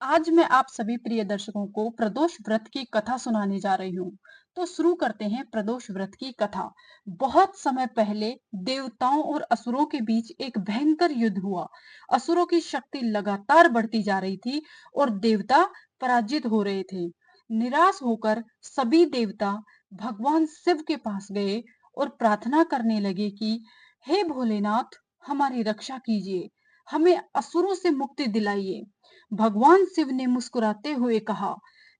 आज मैं आप सभी प्रिय दर्शकों को प्रदोष व्रत की कथा सुनाने जा रही हूँ। तो शुरू करते हैं प्रदोष व्रत की कथा। बहुत समय पहले देवताओं और असुरों के बीच एक भयंकर युद्ध हुआ। असुरों की शक्ति लगातार बढ़ती जा रही थी और देवता पराजित हो रहे थे। निराश होकर सभी देवता भगवान शिव के पास गए और प्रार्थना करने लगे कि हे भोलेनाथ, हमारी रक्षा कीजिए, हमें असुरों से मुक्ति दिलाइए। भगवान शिव ने मुस्कुराते हुए कहा,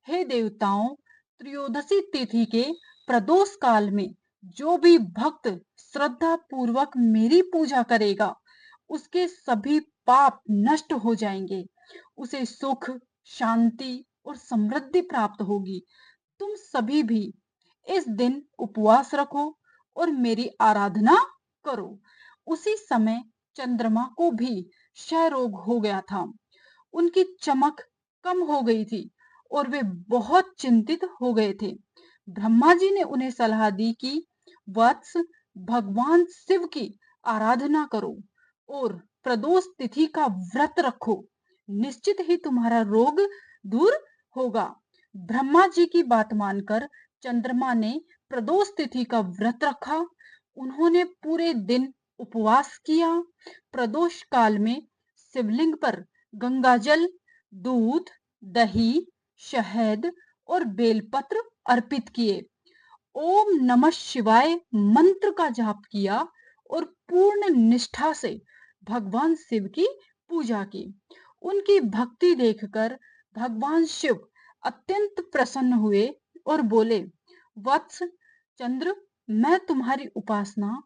हे देवताओं, त्रयोदशी तिथि के प्रदोष काल में जो भी भक्त श्रद्धा पूर्वक मेरी पूजा करेगा, उसके सभी पाप नष्ट हो जाएंगे। उसे सुख, शांति और समृद्धि प्राप्त होगी। तुम सभी भी इस दिन उपवास रखो और मेरी आराधना करो। उसी समय चंद्रमा को भी क्षय रोग हो गया था। उनकी चमक कम हो गई थी और वे बहुत चिंतित हो गए थे। ब्रह्मा जी ने उन्हें सलाह दी कि वत्स, भगवान शिव की आराधना करो और प्रदोष तिथि का व्रत रखो। निश्चित ही तुम्हारा रोग दूर होगा। ब्रह्मा जी की बात मानकर चंद्रमा ने प्रदोष तिथि का व्रत रखा। उन्होंने पूरे दिन उपवास किया। प्रदोष काल में शिवलिंग पर गंगाजल, दूध, दही, शहद और बेलपत्र अर्पित किए। ओम नमः शिवाय मंत्र का जाप किया और पूर्ण निष्ठा से भगवान शिव की पूजा की। उनकी भक्ति देखकर भगवान शिव अत्यंत प्रसन्न हुए और बोले, वत्स, चंद्र, मैं तुम्हारी उपासना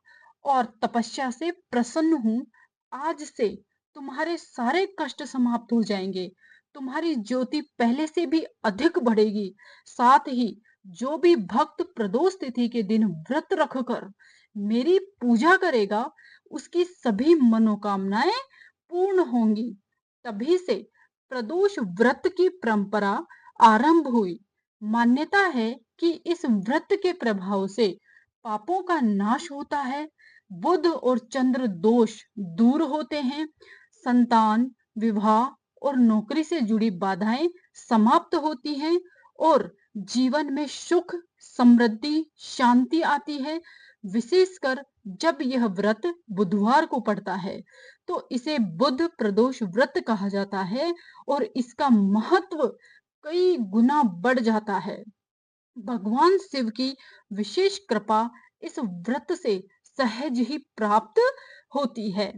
और तपस्या से प्रसन्न हूँ। आज से तुम्हारे सारे कष्ट समाप्त हो जाएंगे। तुम्हारी ज्योति पहले से भी अधिक बढ़ेगी। साथ ही जो भी भक्त प्रदोष तिथि के दिन व्रत रखकर मेरी पूजा करेगा, उसकी सभी मनोकामनाएं पूर्ण होंगी। तभी से प्रदोष व्रत की परंपरा आरंभ हुई। मान्यता है कि इस व्रत के प्रभाव से पापों का नाश होता है, बुध और चंद्र दोष दूर होते हैं, संतान, विवाह और नौकरी से जुड़ी बाधाएं समाप्त होती हैं और जीवन में सुख, समृद्धि, शांति आती है। विशेषकर जब यह व्रत बुधवार को पड़ता है, तो इसे बुध प्रदोष व्रत कहा जाता है और इसका महत्व कई गुना बढ़ जाता है। भगवान शिव की विशेष कृपा इस व्रत से सहज ही प्राप्त होती है।